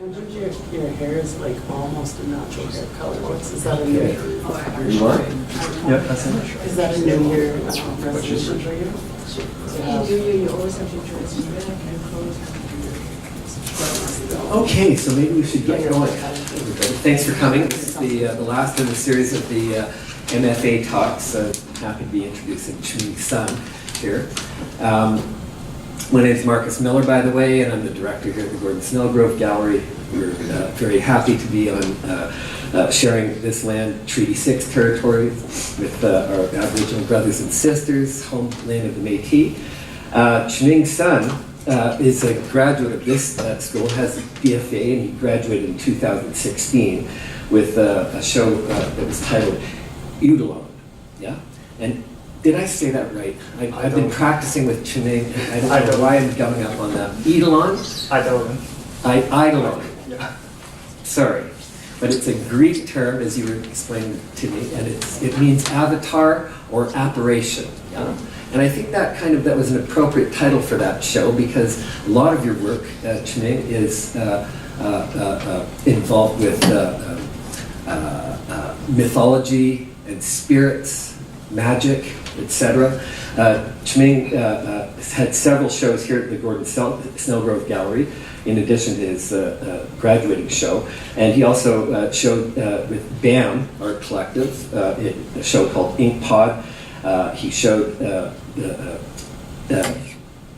Your hair is like almost a natural hair color. Is that a new year? You want? Yep, that's it. Is that a new year resolution for you? You always have to dress back and clothes. Okay, so maybe we should get going. Thanks for coming. This is the last in the series of the MFA talks. I'm happy to be introducing Qiming Sun here. My name is Marcus Miller, by the way, and I'm the director here at the Gordon Snellgrove Gallery. We're very happy to be on sharing this land, Treaty 6 territory, with our Aboriginal brothers and sisters, homeland of the Métis. Qiming Sun is a graduate of this school, has a BFA, and he graduated in 2016 with a show that was titled Eidolon. Yeah? And did I say that right? I've been practicing with Qiming. I don't know why I'm gumming up on that. Eidolon? Eidolon. Yeah. Sorry. But it's a Greek term, as you were explaining to me, and it means avatar or apparition. Yeah? And I think that was an appropriate title for that show because a lot of your work, Qiming, is involved with mythology and spirits, magic, etc. Qiming has had several shows here at the Gordon Snellgrove Gallery, in addition to his graduating show. And he also showed with BAM, Art Collective, a show called Ink Pod. He showed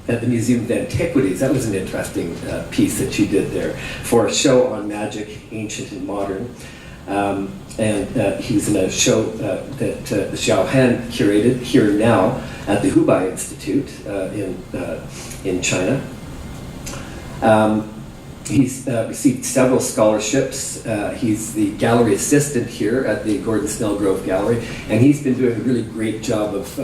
at the Museum of Antiquities. That was an interesting piece that you did there for a show on magic, ancient and modern. And he was in a show that Xiao Han curated here and now at the Hubei Institute in China. He's received several scholarships. He's the gallery assistant here at the Gordon Snellgrove Gallery, and he's been doing a really great job of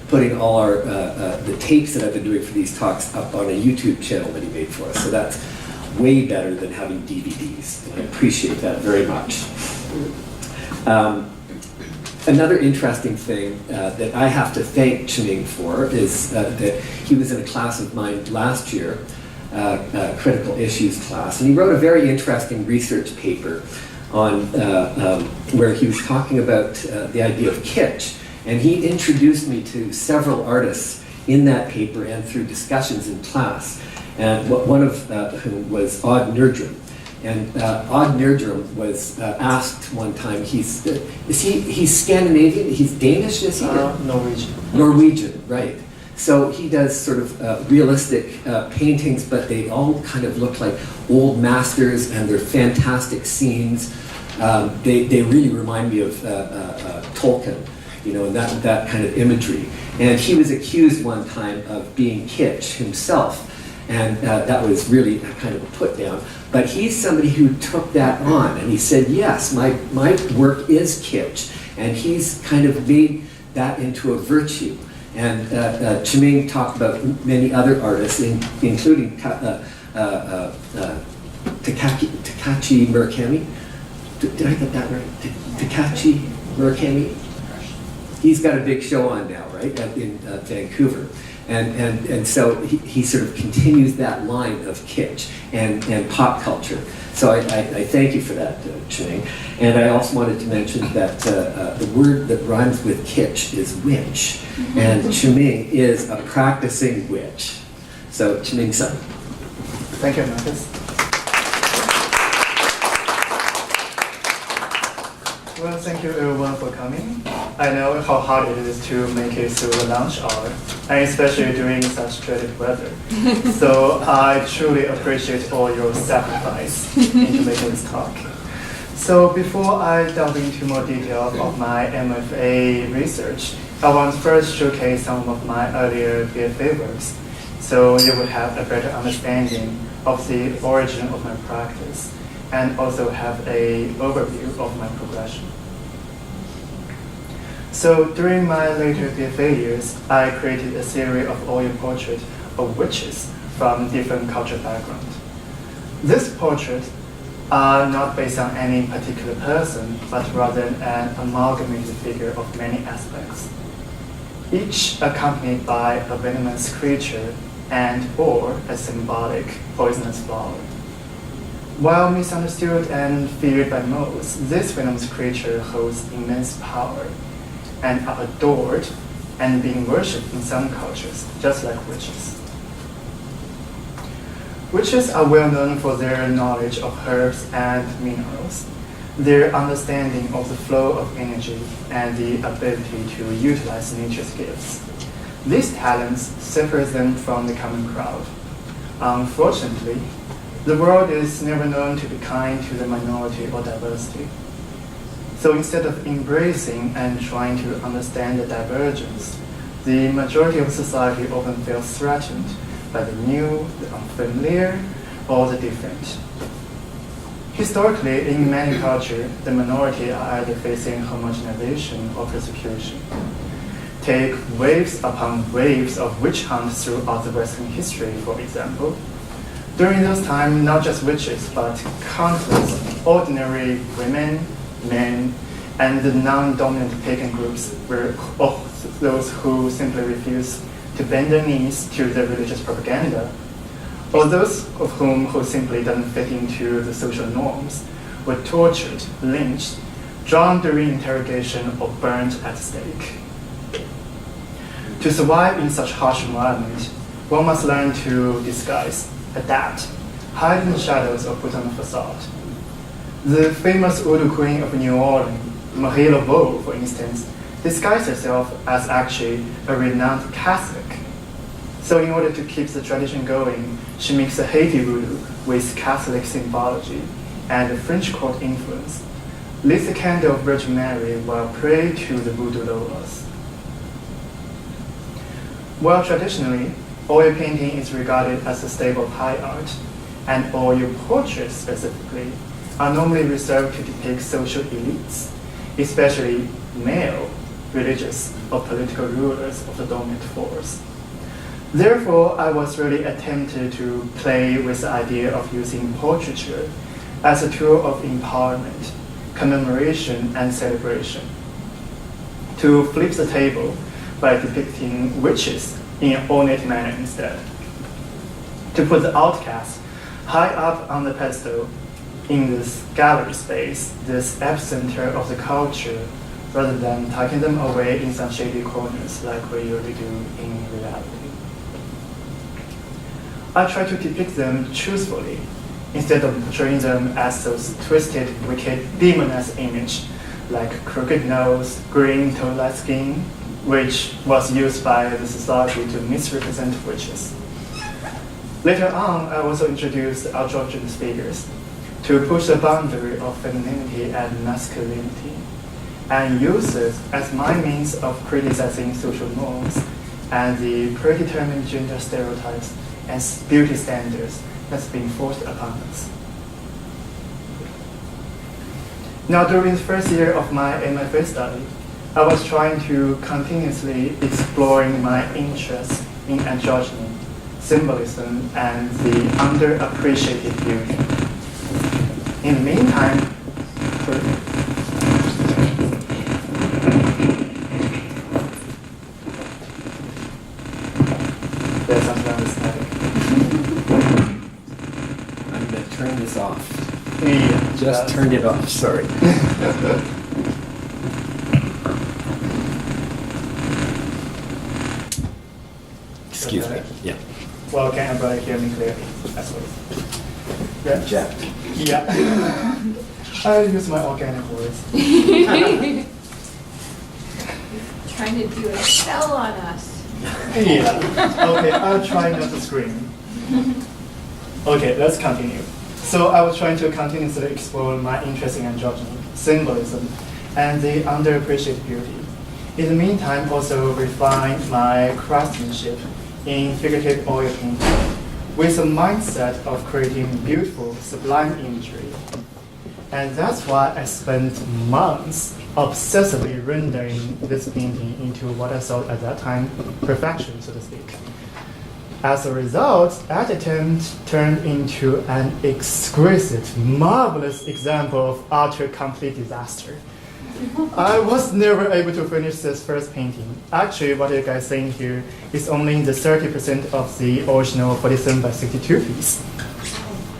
putting all our the tapes that I've been doing for these talks up on a YouTube channel that he made for us. So that's way better than having DVDs. And I appreciate that very much. Another interesting thing that I have to thank Qiming for is that he was in a class of mine last year, critical issues class, and he wrote a very interesting research paper on where he was talking about the idea of kitsch, and he introduced me to several artists in that paper and through discussions in class, and one of whom was Odd Nerdrum. And Odd Nerdrum was asked one time, he's Scandinavian, he's Danish, is he? Norwegian. Norwegian, right. So he does sort of realistic paintings, but they all kind of look like old masters, and they're fantastic scenes. They really remind me of Tolkien, you know, and that kind of imagery. And he was accused one time of being kitsch himself, and that was really a kind of a put down. But he's somebody who took that on, and he said, yes, my work is kitsch, and he's kind of made that into a virtue. And Qiming talked about many other artists, including Takashi Murakami. Did I get that right? Takashi Murakami? He's got a big show on now, right, in Vancouver. And so he sort of continues that line of kitsch and pop culture. So I thank you for that, Qiming. And I also wanted to mention that the word that rhymes with kitsch is witch. And Qiming is a practicing witch. So Qiming Sun. Thank you, Marcus. Well, thank you everyone for coming. I know how hard it is to make it through the lunch hour, and especially during such dreaded weather. So I truly appreciate all your sacrifice into making this talk. So before I delve into more details of my MFA research, I want to first showcase some of my earlier BFA works, so you would have a better understanding of the origin of my practice, and also have an overview of my progression. So during my later BFA years, I created a series of oil portraits of witches from different cultural backgrounds. These portraits are not based on any particular person, but rather an amalgamated figure of many aspects, each accompanied by a venomous creature and or a symbolic poisonous flower. While misunderstood and feared by most, this venomous creature holds immense power and are adored and being worshipped in some cultures, just like witches. Witches are well known for their knowledge of herbs and minerals, their understanding of the flow of energy, and the ability to utilize nature's gifts. These talents separate them from the common crowd. Unfortunately, the world is never known to be kind to the minority or diversity. So instead of embracing and trying to understand the divergence, the majority of society often feels threatened by the new, the unfamiliar, or the different. Historically, in many cultures, the minority are either facing homogenization or persecution. Take waves upon waves of witch hunts throughout the Western history, for example. During those times, not just witches, but countless ordinary women, men, and the non-dominant pagan groups were those who simply refused to bend their knees to the religious propaganda, or those of whom who simply didn't fit into the social norms, were tortured, lynched, drowned during interrogation, or burned at the stake. To survive in such harsh environment, one must learn to disguise, adapt, hide in the shadows, or put on a facade. The famous voodoo queen of New Orleans, Marie Laveau, for instance, disguised herself as actually a renowned Catholic. So in order to keep the tradition going, she mixed the Haiti voodoo with Catholic symbology and the French court influence, lit the candle of Virgin Mary while praying to the voodoo lovers. While traditionally, oil painting is regarded as a staple of high art, and oil portraits specifically are normally reserved to depict social elites, especially male, religious, or political rulers of the dominant force. Therefore, I was really tempted to play with the idea of using portraiture as a tool of empowerment, commemoration, and celebration. To flip the table by depicting witches in an ornate manner instead. To put the outcasts high up on the pedestal in this gallery space, this epicenter of the culture, rather than tucking them away in some shady corners like we usually do in reality. I try to depict them truthfully, instead of portraying them as those twisted, wicked, demonized image, like crooked nose, green toad-like skin, which was used by the society to misrepresent witches. Later on, I also introduced androgynous figures to push the boundary of femininity and masculinity, and use it as my means of criticizing social norms and the predetermined gender stereotypes and beauty standards that's been forced upon us. Now, during the first year of my MFA study, I was trying to continuously exploring my interest in androgyny, symbolism, and the underappreciated beauty. In the meantime, there's something on the static. I'm going to turn this off. Yeah, Just turned it off, sorry. Excuse me. Yeah. Well, can everybody hear me clearly as well? Yeah. Jacked. Yeah. I use my organic voice. Trying to do a spell on us. Yeah. Okay, I'll try not to scream. Okay, let's continue. So I was trying to continuously explore my interest in androgyny, symbolism, and the underappreciated beauty. In the meantime, also refine my craftsmanship in figurative oil painting with a mindset of creating beautiful, sublime imagery. And that's why I spent months obsessively rendering this painting into what I saw at that time perfection, so to speak. As a result, that attempt turned into an exquisite, marvelous example of utter complete disaster. I was never able to finish this first painting. Actually, what you guys seeing here is only the 30% of the original 47 by 62 piece.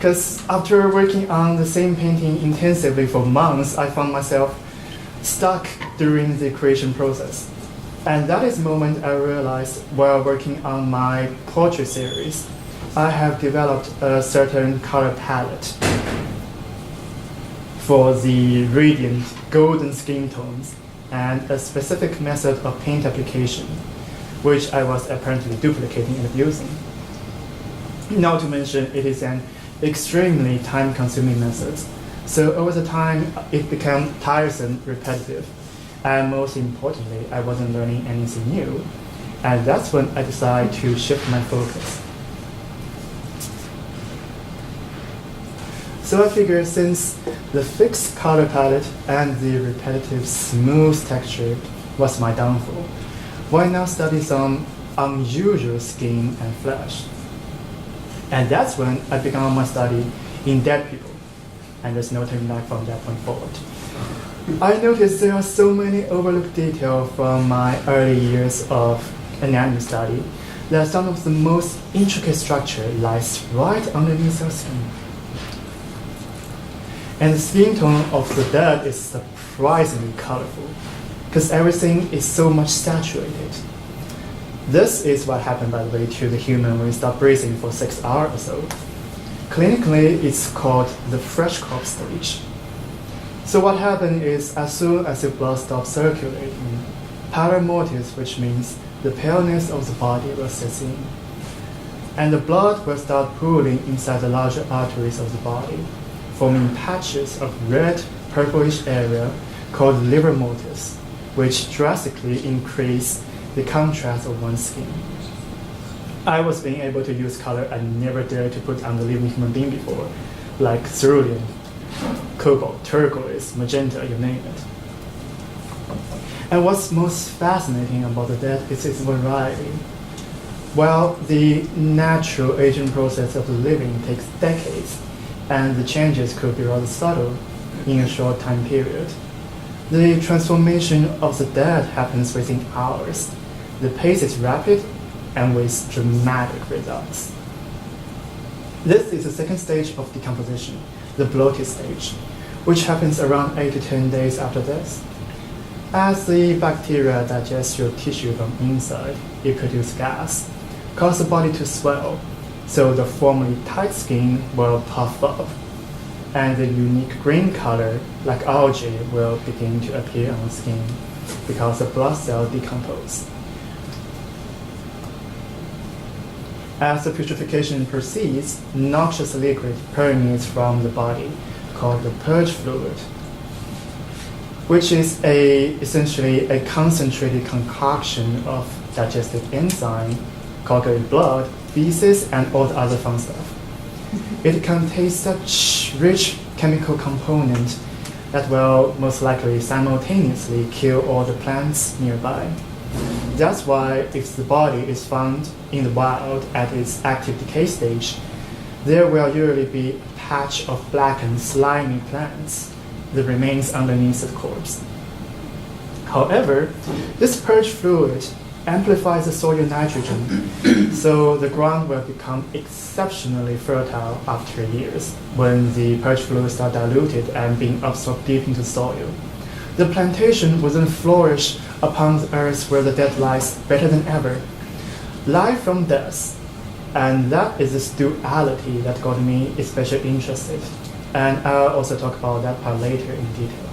Because after working on the same painting intensively for months, I found myself stuck during the creation process. And that is the moment I realized while working on my portrait series, I have developed a certain color palette for the radiant golden skin tones and a specific method of paint application, which I was apparently duplicating and abusing. Not to mention, it is an extremely time-consuming method. So over the time, it became tiresome, repetitive, and most importantly, I wasn't learning anything new. And that's when I decided to shift my focus. So I figured since the fixed color palette and the repetitive smooth texture was my downfall, why not study some unusual skin and flesh? And that's when I began my study in dead people. And there's no turning back from that point forward. I noticed there are so many overlooked details from my early years of anatomy study that some of the most intricate structure lies right underneath our skin. And the skin tone of the dead is surprisingly colorful because everything is so much saturated. This is what happened, by the way, to the human when we stop breathing for 6 hours or so. Clinically, it's called the fresh corpse stage. So what happened is, as soon as the blood stops circulating, pallor mortis, which means the paleness of the body, will set in. And the blood will start pooling inside the larger arteries of the body, forming patches of red, purplish area called liver mortis, which drastically increase the contrast of one's skin. I was being able to use color I never dared to put on the living human being before, like cerulean, cobalt, turquoise, magenta, you name it. And what's most fascinating about the dead is its variety. While the natural aging process of the living takes decades, and the changes could be rather subtle in a short time period, the transformation of the dead happens within hours. The pace is rapid and with dramatic results. This is the second stage of decomposition, the bloated stage, which happens around 8 to 10 days after death. As the bacteria digest your tissue from inside, it produces gas, cause the body to swell, so the formerly tight skin will puff up, and the unique green color, like algae, will begin to appear on the skin because the blood cells decompose. As the putrefaction proceeds, noxious liquid permeates from the body, called the purge fluid, which is essentially a concentrated concoction of digestive enzyme, coagulated blood, feces, and all the other fun stuff. It contains such rich chemical components that will most likely simultaneously kill all the plants nearby. That's why if the body is found in the wild at its active decay stage, there will usually be a patch of blackened, slimy plants that remains underneath the corpse. However, this purge fluid amplifies the soil nitrogen, so the ground will become exceptionally fertile after years when the purge fluid starts diluted and being absorbed deep into the soil. The plantation will then flourish upon the earth where the dead lies better than ever. Life from death. And that is this duality that got me especially interested. And I'll also talk about that part later in detail.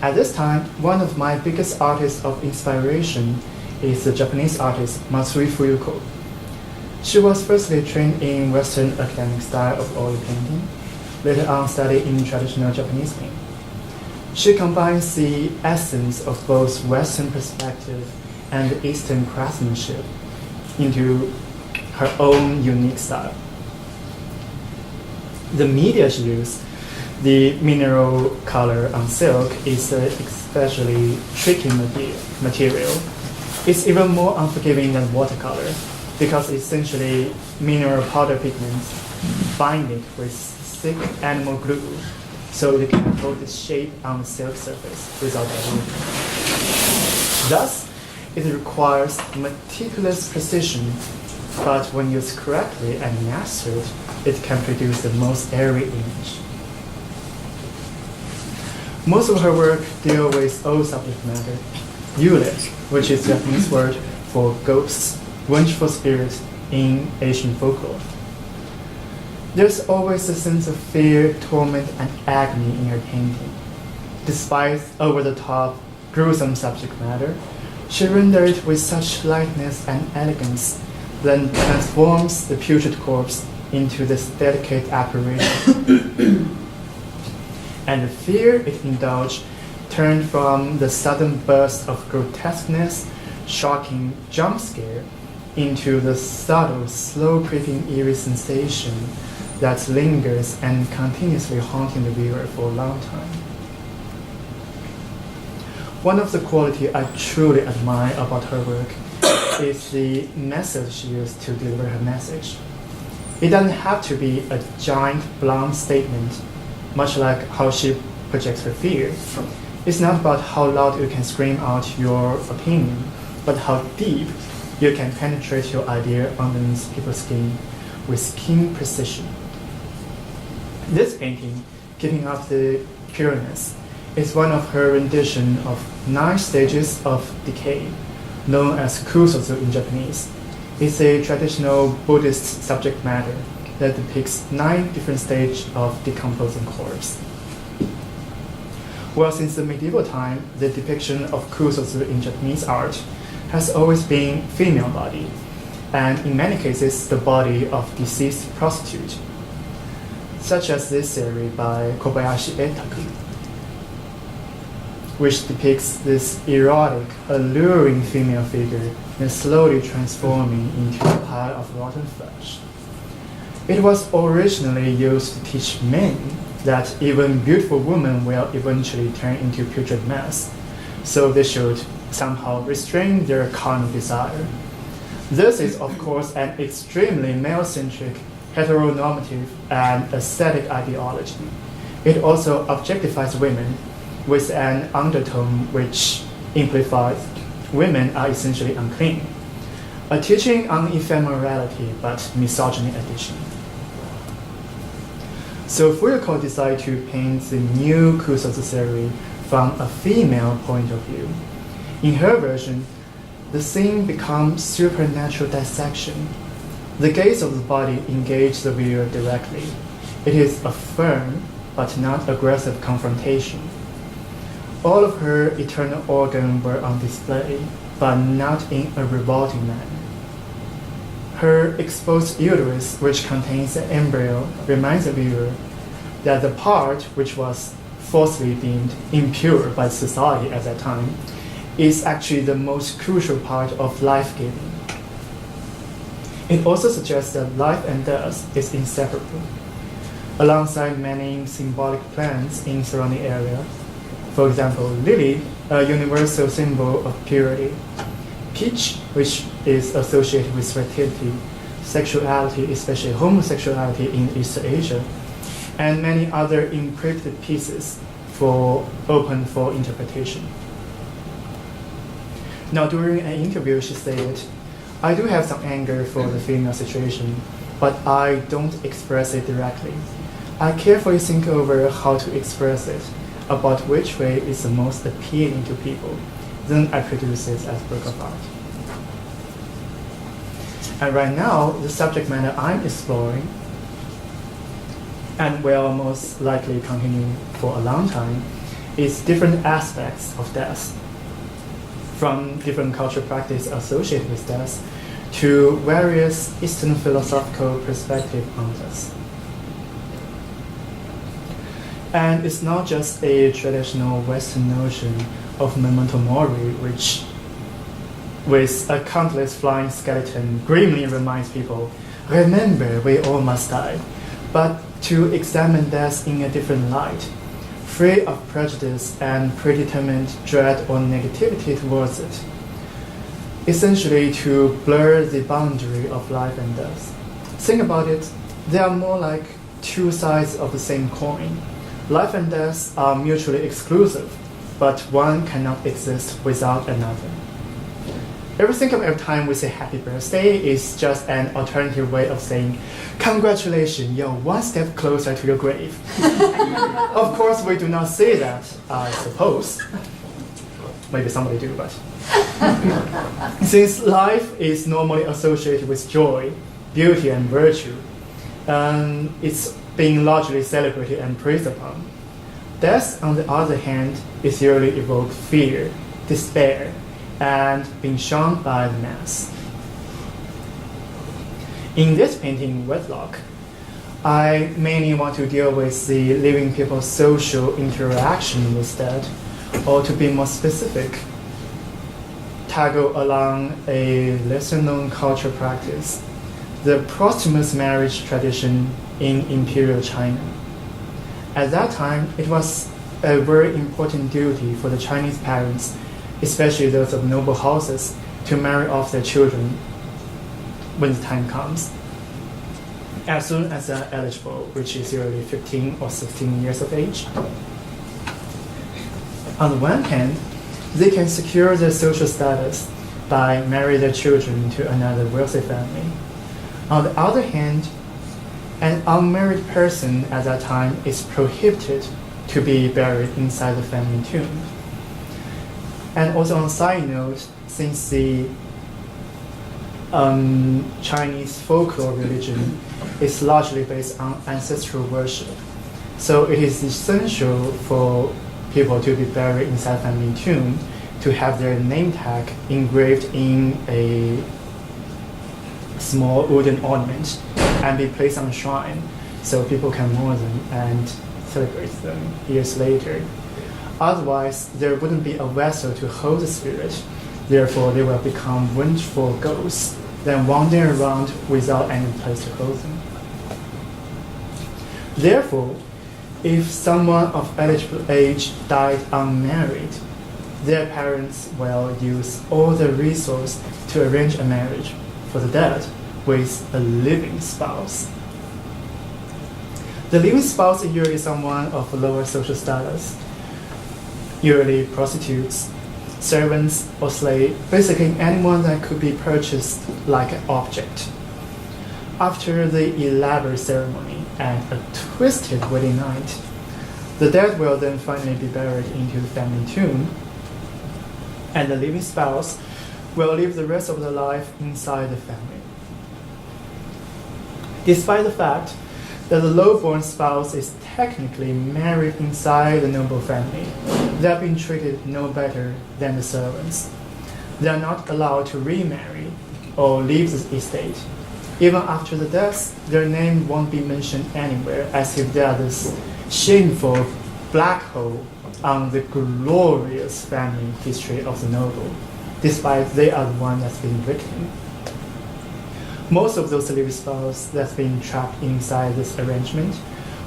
At this time, one of my biggest artists of inspiration is the Japanese artist Matsui Fuyuko. She was firstly trained in Western academic style of oil painting, later on studied in traditional Japanese painting. She combines the essence of both Western perspective and Eastern craftsmanship into her own unique style. The media she used, the mineral color on silk, is an especially tricky material. It's even more unforgiving than watercolor because essentially mineral powder pigments bind it with thick animal glue so they can hold its shape on the silk surface without diluting. Thus, it requires meticulous precision but when used correctly and mastered, it can produce the most airy image. Most of her work deal with old subject matter, yule, which is Japanese word for ghosts, vengeful spirits in Asian folklore. There's always a sense of fear, torment, and agony in her painting. Despite over-the-top, gruesome subject matter, she rendered it with such lightness and elegance, then transforms the putrid corpse into this delicate apparition. And the fear it indulged turned from the sudden burst of grotesqueness, shocking jump scare, into the subtle, slow creeping eerie sensation that lingers and continuously haunting the viewer for a long time. One of the qualities I truly admire about her work is the method she used to deliver her message. It doesn't have to be a giant, blunt statement, much like how she projects her fear. It's not about how loud you can scream out your opinion, but how deep you can penetrate your idea underneath people's skin with keen precision. This painting, keeping up the pureness, is one of her rendition of 9 stages of decay, known as Kusotsu in Japanese. It's a traditional Buddhist subject matter that depicts 9 different stages of decomposing corpse. Well, since the medieval time, the depiction of Kusotsu in Japanese art has always been female body, and in many cases, the body of deceased prostitute, such as this series by Kobayashi Etaku, which depicts this erotic, alluring female figure and slowly transforming into a pile of rotten flesh. It was originally used to teach men that even beautiful women will eventually turn into putrid mess, so they should somehow restrain their carnal desire. This is, of course, an extremely male-centric, heteronormative, and aesthetic ideology. It also objectifies women with an undertone which implies women are essentially unclean, a teaching on ephemerality but misogyny addition. So Fuyako decided to paint the new Kusotsu series from a female point of view. In her version, the scene becomes supernatural dissection. The gaze of the body engages the viewer directly. It is a firm but not aggressive confrontation. All of her internal organs were on display, but not in a revolting manner. Her exposed uterus, which contains the embryo, reminds the viewer that the part which was falsely deemed impure by society at that time is actually the most crucial part of life-giving. It also suggests that life and death is inseparable, alongside many symbolic plants in surrounding area. For example, lily, a universal symbol of purity; peach, which is associated with fertility, sexuality, especially homosexuality in East Asia, and many other encrypted pieces open for interpretation. Now, during an interview, she stated, "I do have some anger for the female situation, but I don't express it directly. I carefully think over how to express it, about which way is the most appealing to people. Then I produce it as a work of art." And right now, the subject matter I'm exploring, and will most likely continue for a long time, is different aspects of death, from different cultural practice associated with death to various Eastern philosophical perspectives on death. And it's not just a traditional Western notion of memento mori, which, with a countless flying skeleton, grimly reminds people, remember, we all must die, but to examine death in a different light, free of prejudice and predetermined dread or negativity towards it. Essentially to blur the boundary of life and death. Think about it, they are more like 2 sides of the same coin. Life and death are mutually exclusive, but one cannot exist without another. every time we say happy birthday is just an alternative way of saying, congratulations, you're one step closer to your grave. Of course, we do not say that, I suppose. Maybe somebody do, but. Since life is normally associated with joy, beauty, and virtue, it's being largely celebrated and praised upon. Death, on the other hand, is usually evoke fear, despair, and being shunned by the mass. In this painting, Wedlock, I mainly want to deal with the living people's social interaction with death, or to be more specific, tackle along a lesser-known cultural practice, the posthumous marriage tradition in imperial China. At that time, it was a very important duty for the Chinese parents, especially those of noble houses, to marry off their children when the time comes, as soon as they're eligible, which is usually 15 or 16 years of age. On the one hand, they can secure their social status by marrying their children to another wealthy family. On the other hand, an unmarried person at that time is prohibited to be buried inside the family tomb. And also on a side note, since the Chinese folklore religion is largely based on ancestral worship, so it is essential for people to be buried inside family tomb to have their name tag engraved in a small wooden ornament and be placed on a shrine so people can mourn them and celebrate them years later. Otherwise, there wouldn't be a vessel to hold the spirit. Therefore, they will become vengeful ghosts, then wandering around without any place to hold them. Therefore, if someone of eligible age died unmarried, their parents will use all their resources to arrange a marriage for the dead with a living spouse. The living spouse is usually someone of lower social status, usually prostitutes, servants, or slaves, basically anyone that could be purchased like an object. After the elaborate ceremony and a twisted wedding night, the dead will then finally be buried into the family tomb, and the living spouse will live the rest of their life inside the family. Despite the fact that the low-born spouse is technically married inside the noble family, they are being treated no better than the servants. They are not allowed to remarry or leave the estate. Even after the death, their name won't be mentioned anywhere, as if they are this shameful black hole on the glorious family history of the noble, despite they are the one that's been victim. Most of those living spouses that's been trapped inside this arrangement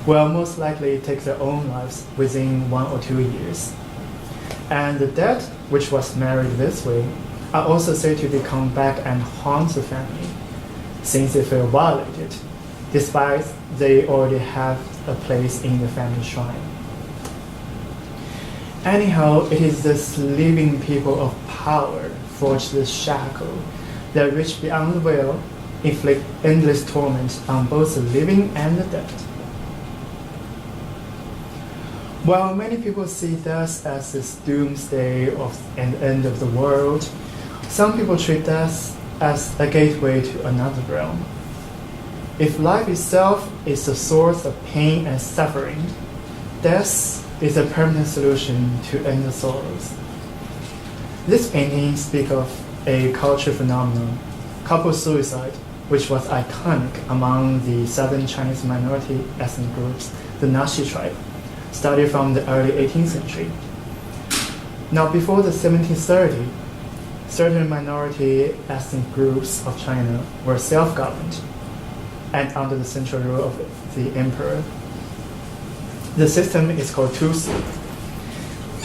will most likely take their own lives within 1 or 2 years. And the dead, which was married this way, are also said to come back and haunt the family, since they feel violated, despite they already have a place in the family shrine. Anyhow, it is this living people of power forge this shackle that reach beyond the veil, inflict endless torment on both the living and the dead. While many people see death as this doomsday of an end of the world, some people treat death as a gateway to another realm. If life itself is the source of pain and suffering, death is a permanent solution to end the sorrows. This painting speaks of a cultural phenomenon, couple suicide, which was iconic among the southern Chinese minority ethnic groups, the Naxi tribe, started from the early 18th century. Now, before the 1730s, certain minority ethnic groups of China were self-governed and under the central rule of the emperor. The system is called Tusi.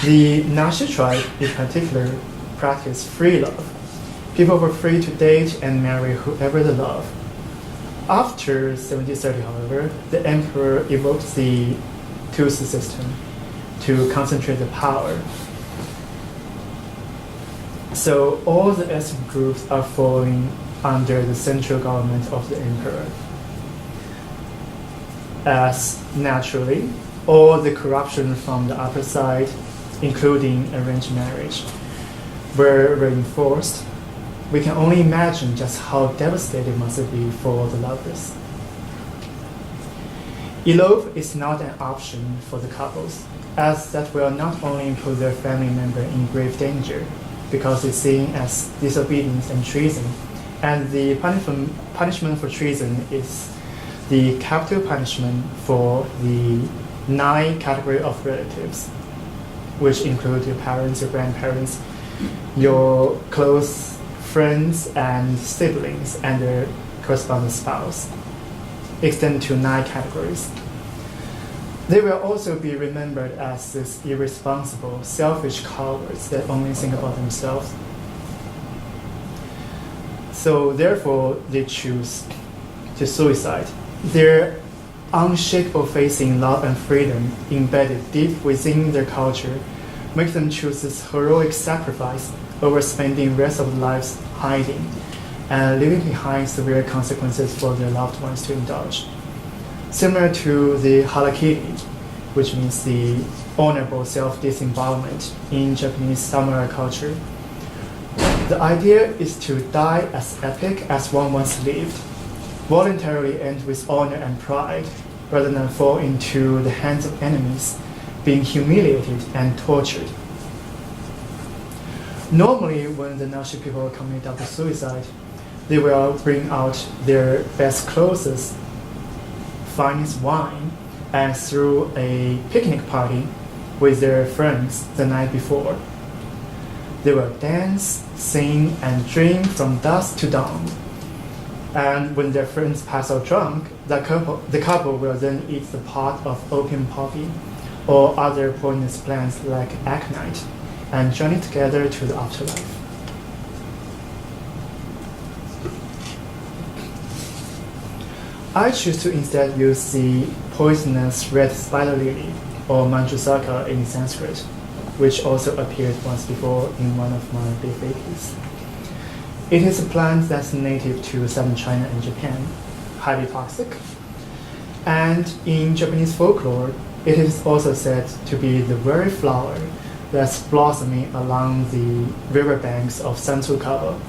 The Naxi tribe, in particular, practiced free love. People were free to date and marry whoever they love. After 1730, however, the emperor evoked the Tusi system to concentrate the power. So all the ethnic groups are falling under the central government of the emperor. As naturally, all the corruption from the upper side, including arranged marriage, were reinforced. We can only imagine just how devastating must it be for the lovers. Elope is not an option for the couples, as that will not only put their family member in grave danger, because it's seen as disobedience and treason, and the punishment for treason is the capital punishment for the 9 category of relatives, which include your parents, your grandparents, your close friends and siblings, and their corresponding spouse, extend to 9 categories. They will also be remembered as these irresponsible, selfish cowards that only think about themselves. So therefore, they choose to suicide. Their unshakable faith in love and freedom embedded deep within their culture makes them choose this heroic sacrifice over spending the rest of their lives hiding and leaving behind severe consequences for their loved ones to indulge. Similar to the harakiri, which means the honorable self-disembowelment in Japanese samurai culture. The idea is to die as epic as one once lived, voluntarily end with honor and pride, rather than fall into the hands of enemies, being humiliated and tortured. Normally, when the Nashi people commit up to suicide, they will bring out their best clothes, finest wine, and throw a picnic party with their friends the night before. They will dance, sing, and drink from dusk to dawn. And when their friends pass out drunk, the couple will then eat the pot of opium poppy or other poisonous plants like aconite and journey together to the afterlife. I choose to instead use the poisonous red spider lily, or manjusaka in Sanskrit, which also appeared once before in one of my big babies. It is a plant that's native to southern China and Japan, highly toxic. And in Japanese folklore, it is also said to be the very flower that's blossoming along the riverbanks of Santsukaba,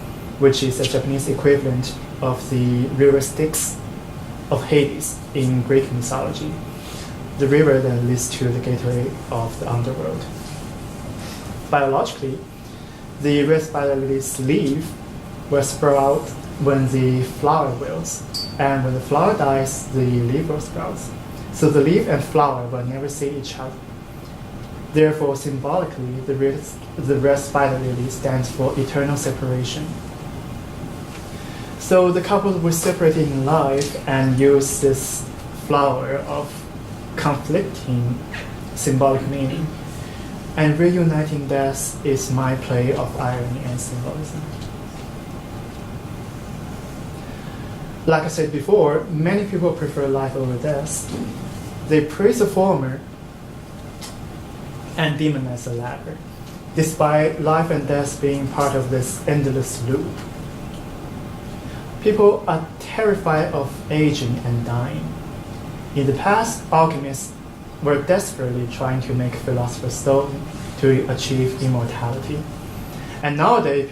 which is the Japanese equivalent of the river Styx of Hades in Greek mythology, the river that leads to the gateway of the underworld. Biologically, the red spider lily's leaf will sprout when the flower wilts, and when the flower dies, the leaf will sprout. So the leaf and flower will never see each other. Therefore, symbolically, the red spider lily stands for eternal separation. So the couple will separate in life and use this flower of conflicting symbolic meaning. And reuniting death is my play of irony and symbolism. Like I said before, many people prefer life over death. They praise the former and demonize the latter, despite life and death being part of this endless loop. People are terrified of aging and dying. In the past, alchemists were desperately trying to make philosopher's stone to achieve immortality. And nowadays,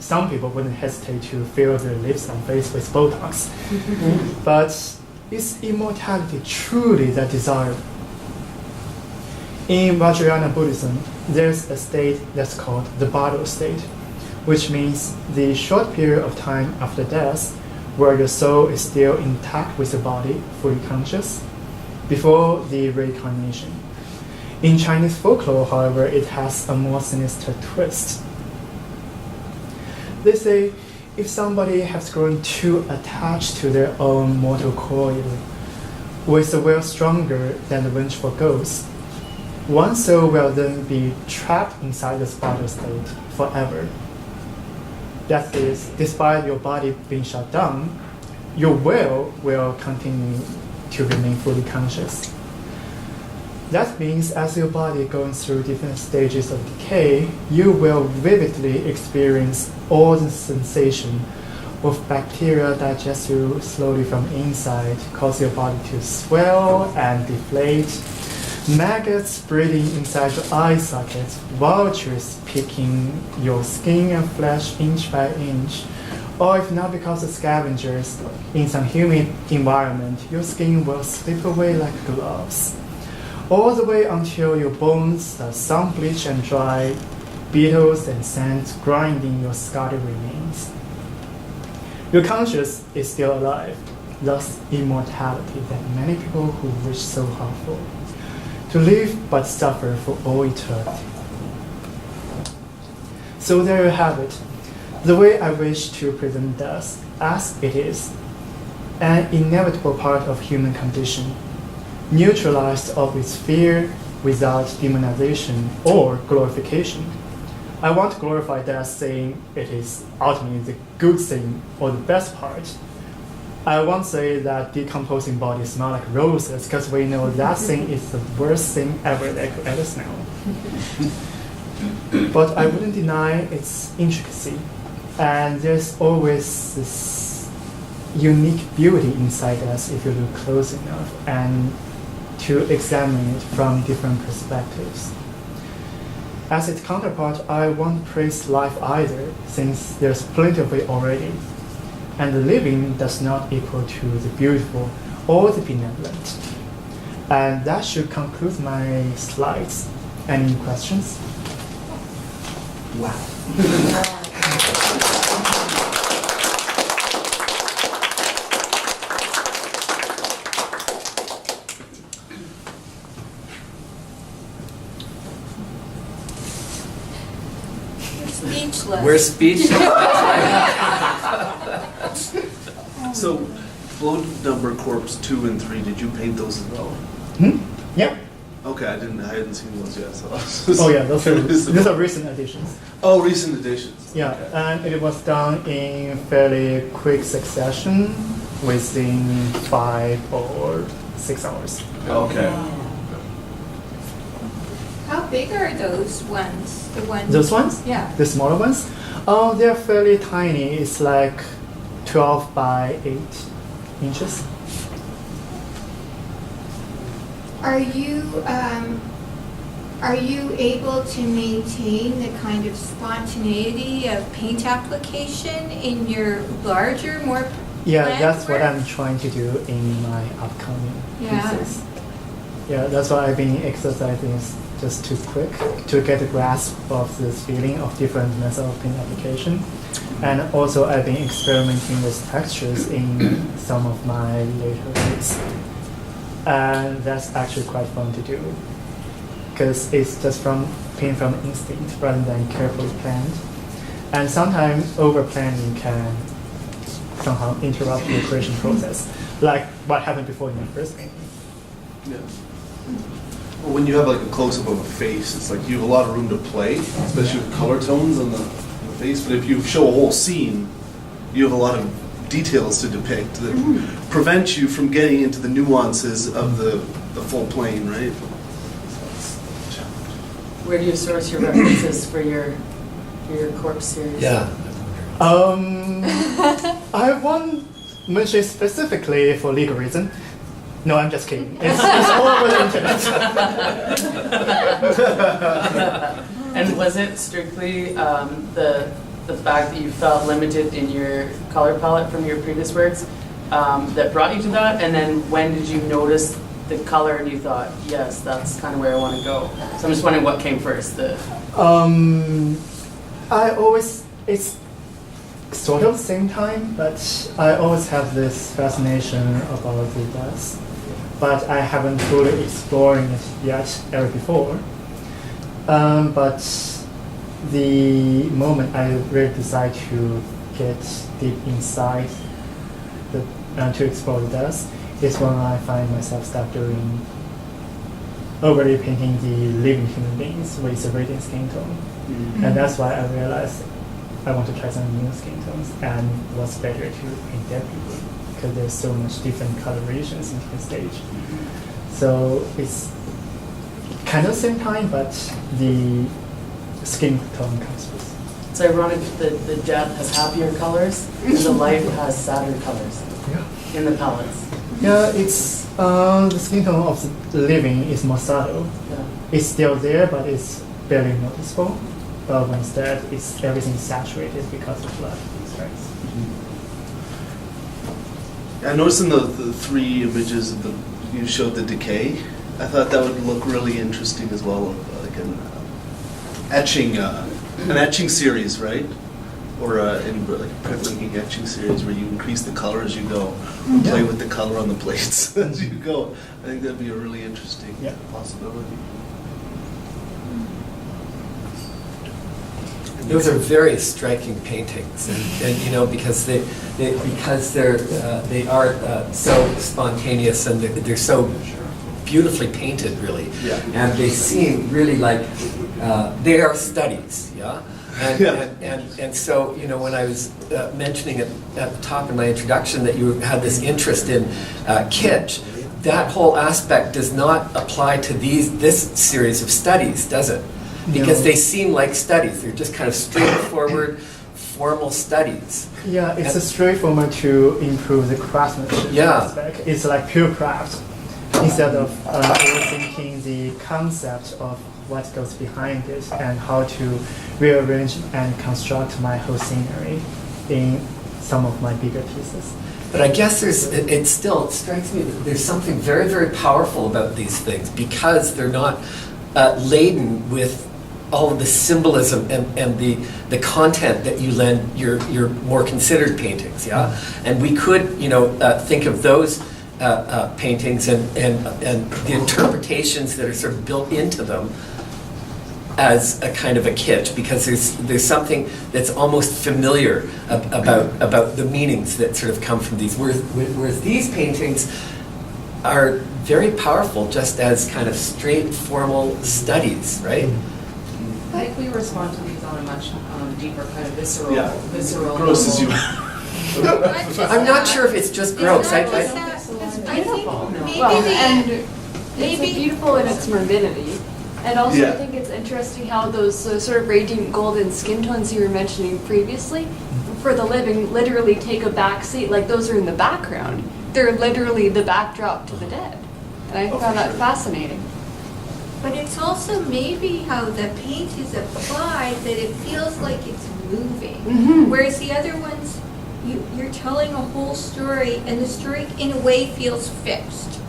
some people wouldn't hesitate to fill their lips and face with Botox. But is immortality truly that desirable? In Vajrayana Buddhism, there's a state that's called the Bardo state, which means the short period of time after death where your soul is still intact with the body, fully conscious, before the reincarnation. In Chinese folklore, however, it has a more sinister twist. They say if somebody has grown too attached to their own mortal coil, with a will stronger than the vengeful ghost, one soul will then be trapped inside this Bardo state forever. That is, despite your body being shut down, your will continue to remain fully conscious. That means as your body goes through different stages of decay, you will vividly experience all the sensation of bacteria digest you slowly from inside, cause your body to swell and deflate, maggots breeding inside your eye sockets, vultures picking your skin and flesh inch by inch, or if not because of scavengers, in some humid environment, your skin will slip away like gloves, all the way until your bones are sun bleached and dry, beetles and sand grinding your scarred remains. Your conscience is still alive, thus immortality that many people who wish so hard for. To live but suffer for all eternity. So there you have it. The way I wish to present death as it is, an inevitable part of human condition, neutralized of its fear without demonization or glorification. I want to glorify death saying it is ultimately the good thing or the best part. I won't say that decomposing bodies smell like roses because we know that thing is the worst thing ever that could ever smell. But I wouldn't deny its intricacy. And there's always this unique beauty inside us if you look close enough and to examine it from different perspectives. As its counterpart, I won't praise life either, since there's plenty of it already. And the living does not equal to the beautiful or the benevolent. And that should conclude my slides. Any questions? Wow. Speechless. We're speechless. So, Blow Number Corps 2 and 3, did you paint those as well? Yeah. Okay, I hadn't seen those yet. So Oh yeah, those are recent additions. Oh, recent additions. Yeah, Okay. and it was done in fairly quick succession within 5 or 6 hours. Okay. How big are those ones? The ones? Those ones? Yeah. The smaller ones? Oh, they're fairly tiny. It's like 12 by 8 inches. Are you able to maintain the kind of spontaneity of paint application in your larger, more Yeah, planned that's what work? I'm trying to do in my upcoming Yeah. pieces. Yeah, that's why I've been exercising just too quick to get a grasp of this feeling of different methods of paint application. And also I've been experimenting with textures in some of my later works. And that's actually quite fun to do because it's just paint from instinct rather than carefully planned. And sometimes over planning can somehow interrupt the creation process, like what happened before in my first painting. Yeah. Well, when you have like a close-up of a face, it's like you have a lot of room to play, especially with color tones on the face. But if you show a whole scene, you have a lot of details to depict that prevent you from getting into the nuances of the full plane, right? So it's a challenge. Where do you source your references for your corpse series? Yeah. I won't mention specifically for legal reason. No, I'm just kidding. It's all over the internet. And was it strictly the fact that you felt limited in your color palette from your previous works that brought you to that? And then when did you notice the color and you thought, yes, that's kind of where I want to go? So I'm just wondering what came first. It's sort of the same time, but I always have this fascination about the dance. But I haven't fully explored it yet ever before. But the moment I really decide to get deep inside to explore the dance is when I find myself start doing overly painting the living human beings with a radiant skin tone. Mm-hmm. And that's why I realized I want to try some new skin tones and what's better to paint dead people because there's so much different colorations in different stage. So it's kind of same time, but the skin tone comes with. It's ironic that the death has happier colors and the life has sadder colors Yeah. in the palettes. Yeah, it's the skin tone of the living is more subtle. Yeah. It's still there, but it's barely noticeable. But when it's dead, everything is saturated because of blood. Right? I noticed in the three images of you showed the decay. I thought that would look really interesting as well, like an etching series, right? Or in like a printmaking etching series where you increase the color as you go, or play with the color on the plates as you go. I think that'd be a really interesting possibility. Those are very striking paintings, and you know, because they are so spontaneous and they're so beautifully painted, really. Yeah. And they seem really like they are studies, yeah. And so, you know, when I was mentioning at the top in my introduction that you had this interest in kitsch, that whole aspect does not apply to this series of studies, does it? Because they seem like studies. They're just kind of straightforward, formal studies. Yeah, it's a straightforward to improve the craftsmanship aspect. It's like pure craft. Instead of overthinking the concept of what goes behind it and how to rearrange and construct my whole scenery in some of my bigger pieces. But I guess it still strikes me that there's something very, very powerful about these things because they're not laden with all of the symbolism and the content that you lend your more considered paintings, yeah? And we could, you know, think of those paintings and the interpretations that are sort of built into them as a kind of a kitsch, because there's something that's almost familiar about the meanings that sort of come from these. Whereas these paintings are very powerful just as kind of straight, formal studies, right? I think we respond to these on a much deeper kind of visceral Gross as you. I'm not sure if it's just gross. I think maybe Well, the and it's beautiful in its morbidity. And also, Yeah. I think it's interesting how those sort of radiant golden skin tones you were mentioning previously, for the living, literally take a back seat. Like those are in the background. They're literally the backdrop to the dead. And I found that fascinating. But it's also maybe how the paint is applied that it feels like it's moving. Whereas the other ones, you're telling a whole story, and the story in a way feels fixed,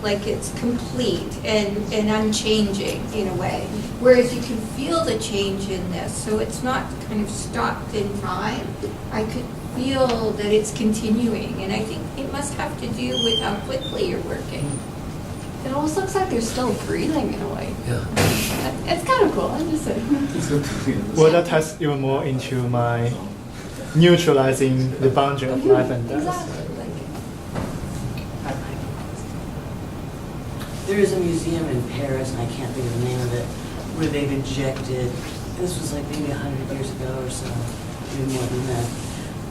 like it's complete and unchanging in a way. Whereas you can feel the change in this, so it's not kind of stopped in time. I could feel that it's continuing, and I think it must have to do with how quickly you're working. It almost looks like they're still breathing in a way. Yeah. It's kind of cool, I'm just saying. Well, that ties even more into my neutralizing the boundary of life and death. Exactly. There is a museum in Paris, and I can't think of the name of it, where they've injected, this was like maybe 100 years ago or so, maybe more than that,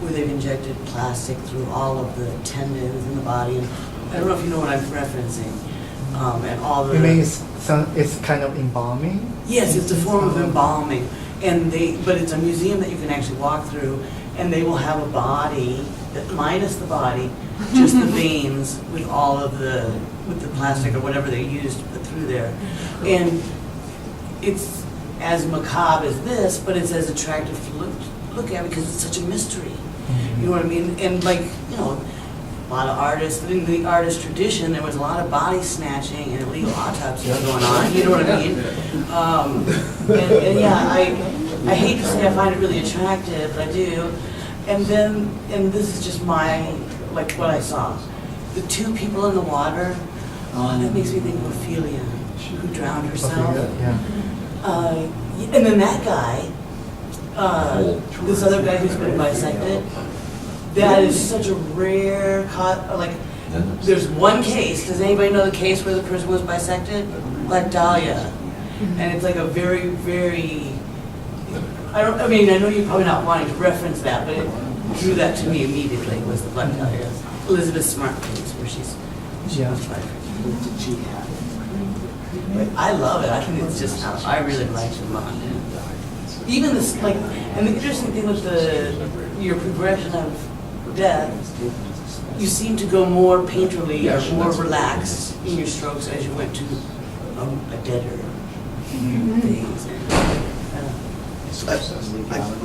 where they've injected plastic through all of the tendons in the body. And I don't know if you know what I'm referencing. And all the... You mean it's kind of embalming? Yes, it's a form of embalming. But it's a museum that you can actually walk through, and they will have a body, minus the body, just the veins with all of the plastic or whatever they used to put through there. And it's as macabre as this, but it's as attractive to look at because it's such a mystery. You know what I mean? And like, you know, a lot of artists, in the artist tradition, there was a lot of body snatching and illegal autopsies going on, you know what I mean? And yeah, I hate to say I find it really attractive, but I do. And this is just like what I saw. The two people in the water, that makes me think of Ophelia, who drowned herself. And then that guy, this other guy who's been bisected, that is such a rare, like, there's one case, does anybody know the case where the person was bisected? Black Dahlia. And it's like a very, very, I know you're probably not wanting to reference that, but it drew that to me immediately, was the Black Dahlia. Elizabeth Smart case where she was fired. But I love it. I think it's just, I really like it a lot. Even this, like, and the interesting thing with your progression of death, you seem to go more painterly or more relaxed in your strokes as you went to a deader phase. I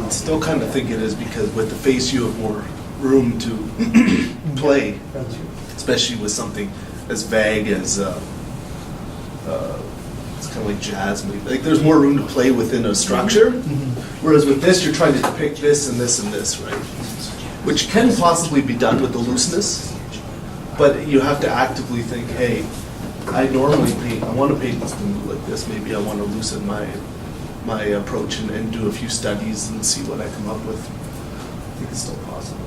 still kind of think it is because with the face you have more room to play, especially with something as vague as it's kind of like jazz. Like there's more room to play within a structure, whereas with this you're trying to depict this and this and this, right? Which can possibly be done with the looseness, but you have to actively think, hey, I normally paint, I want to paint this movie like this, maybe I want to loosen my approach and do a few studies and see what I come up with. I think it's still possible.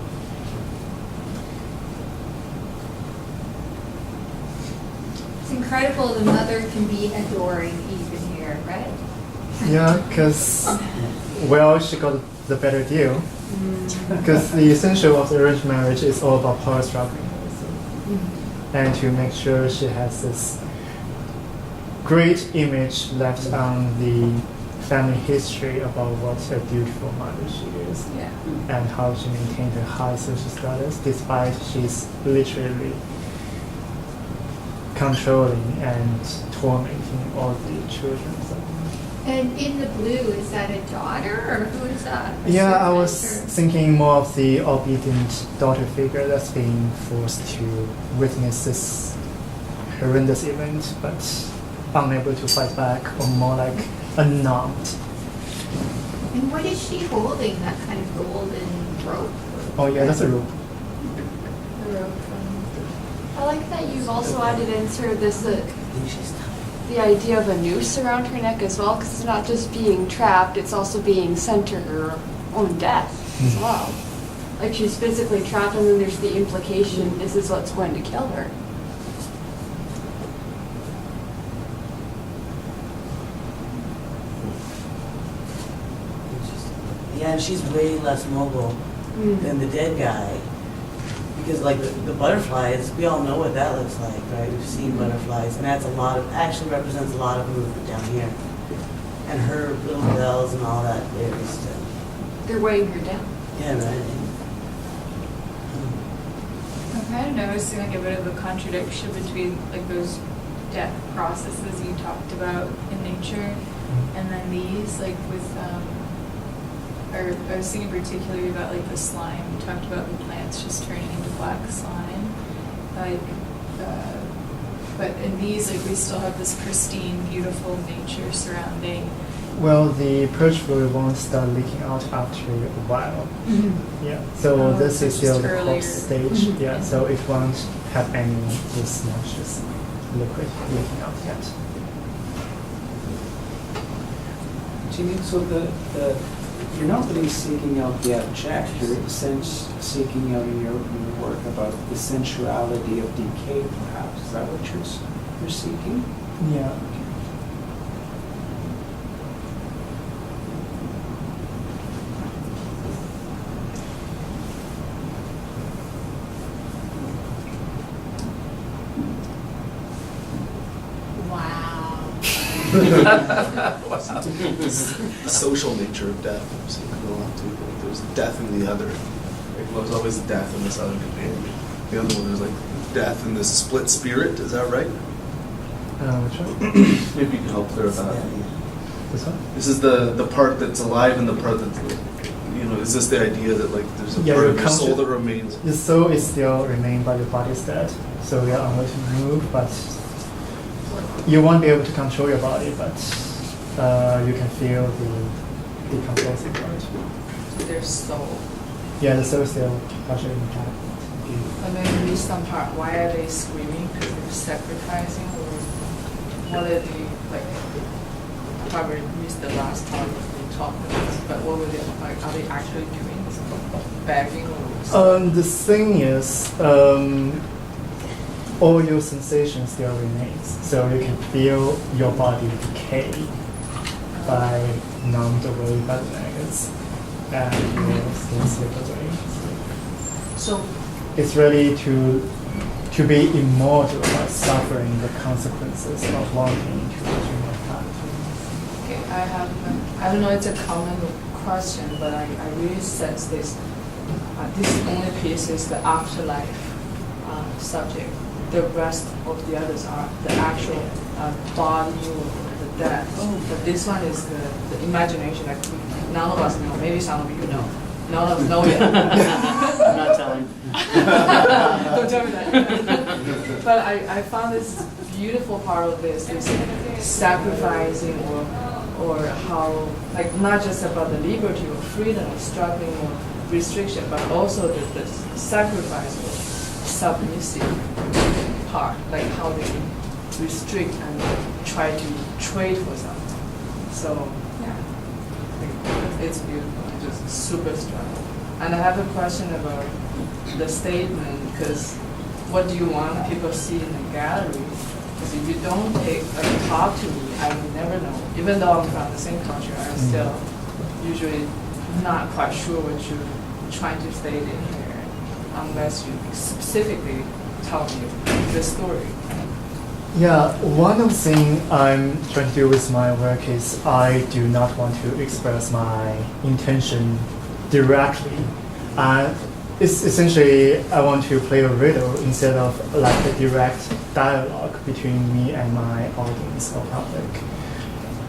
It's incredible the mother can be adoring even here, right? Yeah, because, well, she got the better deal. Because the essential of the arranged marriage is all about power struggling also. And to make sure she has this great image left on the family history about what a beautiful mother she is. Yeah. And how she maintained her high social status despite she's literally controlling and tormenting all the children. And in the blue, is that a daughter or who is that? A Yeah, I was servant or- thinking more of the obedient daughter figure that's being forced to witness this horrendous event, but unable to fight back, or more like numbed. And what is she holding, that kind of golden rope? Oh yeah, that's a rope. The rope. I like that you've also added in sort of this, the idea of a noose around her neck as well, because it's not just being trapped, it's also being sent to her own death as well. Like she's physically trapped, and then there's the implication, this is what's going to kill her. Yeah, and she's way less mobile than the dead guy. Because like the butterflies, we all know what that looks like, right? We've seen butterflies, and that's actually represents a lot of movement down here. And her little bells and all that very still. They're weighing her down. Yeah, right. I'm kind of noticing like a bit of a contradiction between like those death processes you talked about in nature, and then these like with or I was thinking particularly about like the slime. You talked about the plants just turning into black slime, like. But in these, like we still have this pristine, beautiful nature surrounding. Well, the purge fluid won't start leaking out after a while. Yeah, so Oh, this so is it's still just the earlier. hot stage. Yeah, so it won't have any this nauseous liquid leaking out yet. Qiming, so you're not really seeking out the abstract, you're seeking out in your work about the sensuality of decay, perhaps. Is that what you're seeking? Yeah. The social nature of death. So you can go on to, like, there's death in the other. Like, well, there's always death in this other companion. The other one is like death in this split spirit. Is that right? Which one? Maybe you can help clarify. This one? This is the part that's alive and the part that's, is this the idea that like there's a Yeah, part your of your soul conscious- that remains? The soul is still remain, but your body is dead. So we are unable to move, but you won't be able to control your body, but you can feel the decomposing part. Their soul. Yeah, the soul is still partially intact. And then in this some part, why are they screaming? Because they're sacrificing, or what are they, like, I probably missed the last part of the talk, but what were they, like, are they actually doing something? Begging or something? The thing is, all your sensations still remains, so you can feel your body decay by numbed away by the maggots, and your skin slip away. So, It's ready to to be immortal by suffering the consequences of wanting to be immortality. Okay, I don't know, it's a common question, but I really sense this. This only piece is the afterlife subject. The rest of the others are the actual body or the death. But this one is the imagination. Like none of us know. Maybe some of you know. None of us know yet. I'm not telling. Don't tell me that. But I found this beautiful part of this sacrificing or how, like not just about the liberty or freedom or struggling or restriction, but also the sacrifice or submissive part, like how they restrict and try to trade for something. So yeah, it's beautiful. It's just super strong. And I have a question about the statement, because what do you want people to see in the gallery? Because if you don't talk to me, I will never know. Even though I'm from the same culture, I'm still usually not quite sure what you're trying to state in here, unless you specifically tell me the story. Yeah, one of the things I'm trying to do with my work is I do not want to express my intention directly. It's essentially I want to play a riddle instead of like a direct dialogue between me and my audience or public.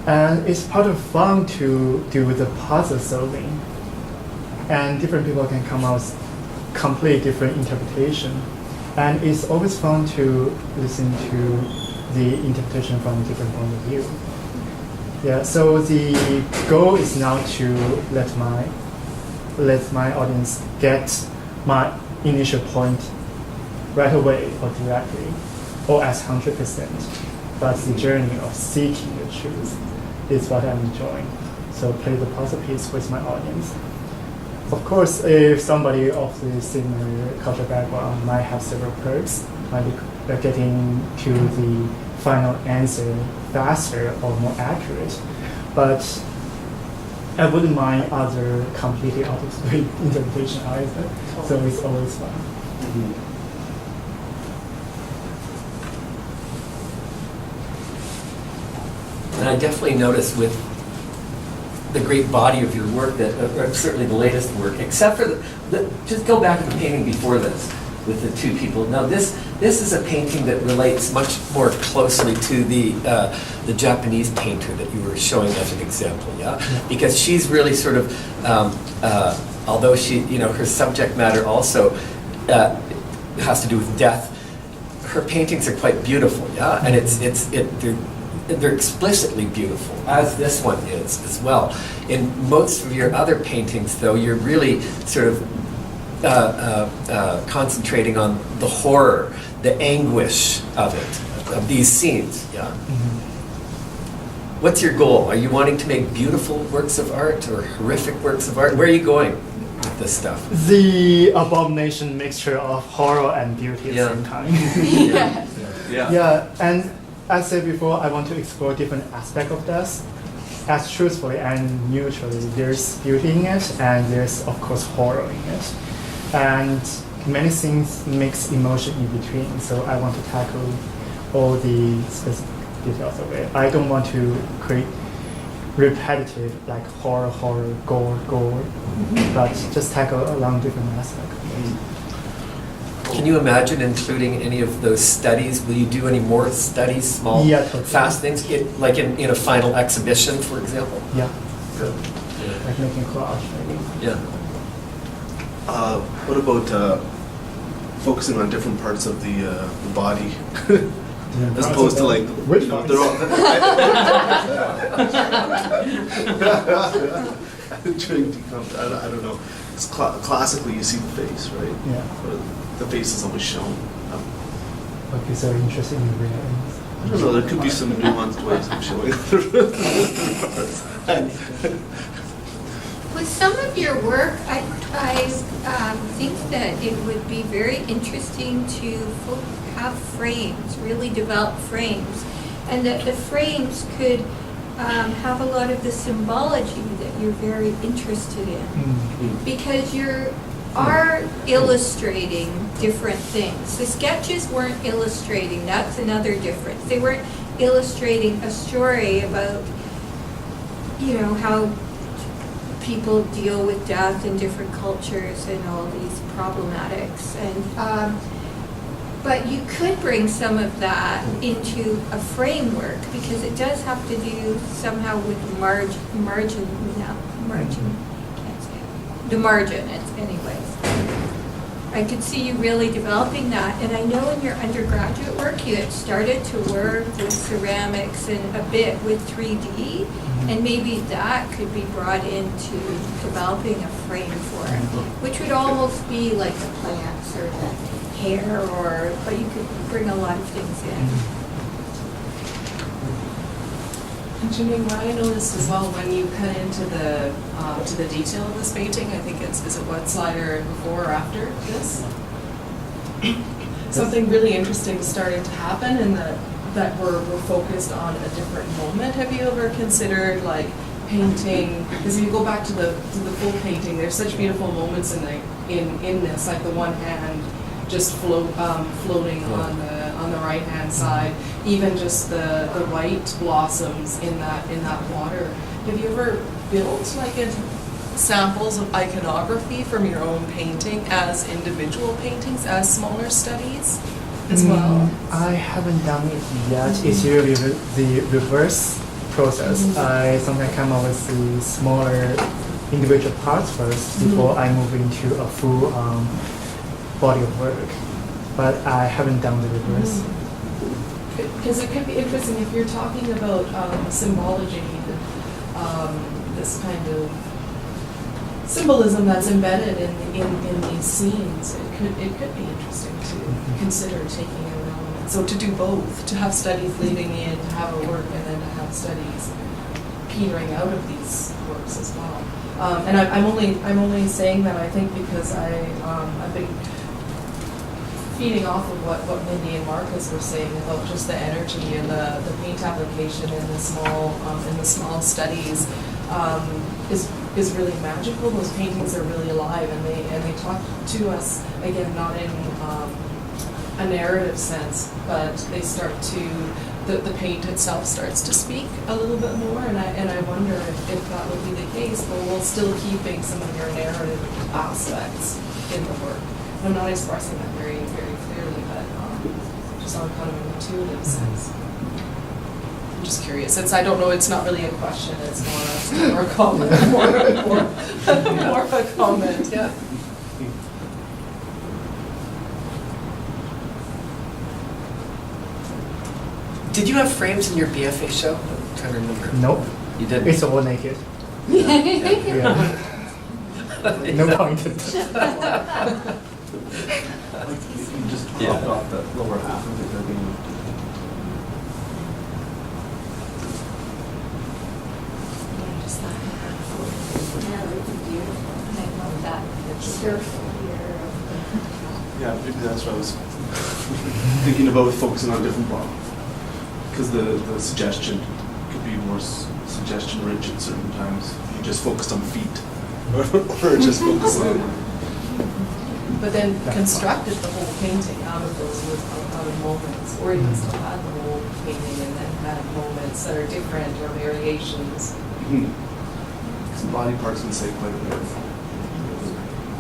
And it's part of fun to do the puzzle solving. And different people can come out with completely different interpretation. And it's always fun to listen to the interpretation from a different point of view. Yeah, so the goal is now to let my audience get my initial point right away or directly, or as 100%. But the journey of seeking the truth is what I'm enjoying. So play the puzzle piece with my audience. Of course, if somebody of the similar cultural background might have several perks, might be getting to the final answer faster or more accurate. But I wouldn't mind other completely out of script interpretation either. So it's always fun. And I definitely noticed with the great body of your work, that certainly the latest work, except for just go back to the painting before this with the two people. Now this is a painting that relates much more closely to the Japanese painter that you were showing as an example, yeah? Because she's really sort of, although she, her subject matter also has to do with death, her paintings are quite beautiful, yeah? And they're explicitly beautiful, as this one is as well. In most of your other paintings, though, you're really sort of concentrating on the horror, the anguish of it, of these scenes. Yeah. What's your goal? Are you wanting to make beautiful works of art or horrific works of art? Where are you going with this stuff? The abomination mixture of horror and beauty at the same time. Yeah, and as I said before, I want to explore different aspects of death as truthfully and neutrally. There's beauty in it, and there's, of course, horror in it. And many things mix emotion in between, so I want to tackle all the specific details of it. I don't want to create repetitive, like horror, gore, but just tackle along different aspects of it. Can you imagine including any of those studies? Will you do any more studies, small, totally. fast things, like in a final exhibition, for example? Yeah. Good. Like making collage, maybe. Yeah. What about focusing on different parts of the body, as opposed to like which they're all. I don't know. It's classically, you see the face, right? Yeah. Or the face is always shown. Okay, so interested in real. I don't know. There could be some nuanced ways of showing. With some of your work, I think that it would be very interesting to have frames, really develop frames, and that the frames could have a lot of the symbology that you're very interested in. Because are illustrating different things. The sketches weren't illustrating, that's another difference. They weren't illustrating a story about, you know, how people deal with death in different cultures and all these problematics. And but you could bring some of that into a framework because it does have to do somehow with margin, can't say it. The margin, anyways. I could see you really developing that, and I know in your undergraduate work you had started to work with ceramics and a bit with 3D, and maybe that could be brought into developing a frame for it, which would almost be like the plants or the hair, but you could bring a lot of things in. And Qiming, what I noticed as well when you cut into the to the detail of this painting, I think is it what slide or before or after this? Something really interesting is starting to happen, and that we're focused on a different moment. Have you ever considered like painting? Because if you go back to the full painting, there's such beautiful moments in this, like the one hand just floating on the right hand side, even just the white blossoms in that water. Have you ever built like samples of iconography from your own painting as individual paintings, as smaller studies as well? I haven't done it yet. It's usually the reverse process. I sometimes come up with the smaller individual parts first before I move into a full body of work. But I haven't done the reverse. Because it could be interesting if you're talking about symbology, this kind of symbolism that's embedded in these scenes. It could be interesting to consider taking an element. So to do both, to have studies leading in, to have a work, and then to have studies petering out of these works as well. And I'm only saying that I think because I've been feeding off of what Mindy and Marcus were saying about just the energy and the paint application in the small studies is really magical. Those paintings are really alive, and they talk to us again, not in a narrative sense, but they start to the paint itself starts to speak a little bit more, and I wonder if that would be the case, but while still keeping some of your narrative aspects in the work. I'm not expressing that very, very clearly, but just on kind of an intuitive sense. I'm just curious. I don't know, it's not really a question, it's more a comment, more of a comment, yeah. Did you have frames in your BFA show? I'm trying to remember. Nope. You didn't? It's all naked. Yeah. No pointed. You just cropped off that lower half of it. Yeah, maybe that's what I was thinking about, focusing on different bottom. Because the suggestion could be more suggestion rich at certain times. You just focused on feet. Or just focused on. But then constructed the whole painting out of moments, or even still had the whole painting and then had moments that are different or variations. Because body parts can say quite a bit.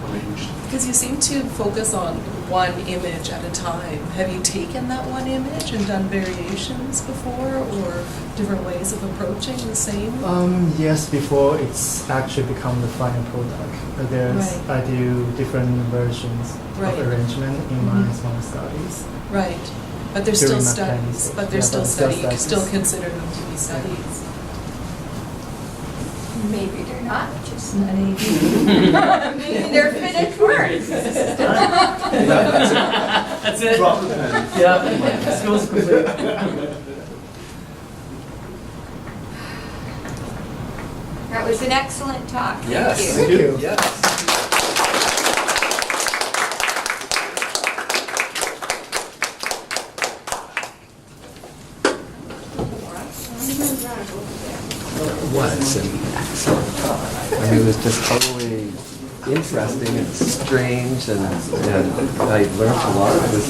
Arranged. Because you seem to focus on one image at a time. Have you taken that one image and done variations before, or different ways of approaching the same? Yes, before it's actually become the final product. Right. I do different versions Right. of arrangement in my small studies. Right. But they're still During my studies. planning stage. But they're Yeah, still but still studies. You still studies. consider them to be studies. Maybe they're not just studying. Maybe they're finished works. That's it. Drop the pen. Yeah, skills complete. That was an excellent talk. Yes. Thank you. Thank you. Yes. It was, and I mean, it was just totally interesting and strange, and I learned a lot. It was